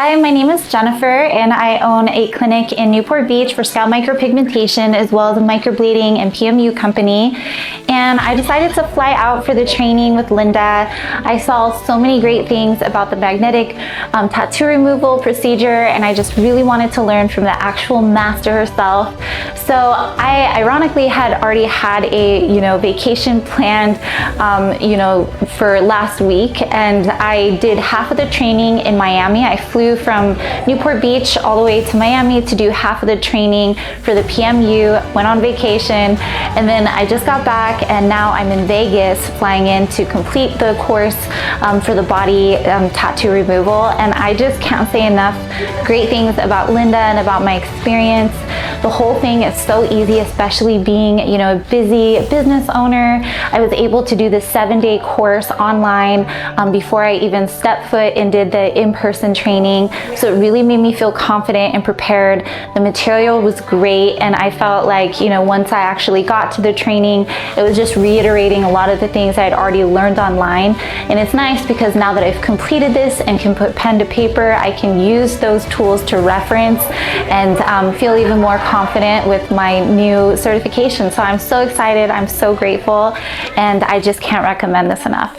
Hi, my name is Jennifer and I own a clinic in Newport Beach for scalp micropigmentation as well as a microblading and PMU company. And I decided to fly out for the training with Linda. I saw so many great things about the magnetic tattoo removal procedure, and I just really wanted to learn from the actual master herself. So I ironically had already had a vacation planned for last week, and I did half of the training in Miami. I flew from Newport Beach all the way to Miami to do half of the training for the PMU, went on vacation, and then I just got back and now I'm in Vegas flying in to complete the course for the body tattoo removal. And I just can't say enough great things about Linda and about my experience. The whole thing is so easy, especially being a busy business owner. I was able to do the 7-day course online before I even stepped foot and did the in-person training. So it really made me feel confident and prepared. The material was great, and I felt like once I actually got to the training, it was just reiterating a lot of the things I had already learned online. And it's nice because now that I've completed this and can put pen to paper, I can use those tools to reference and feel even more confident with my new certification. So I'm so excited, I'm so grateful, and I just can't recommend this enough.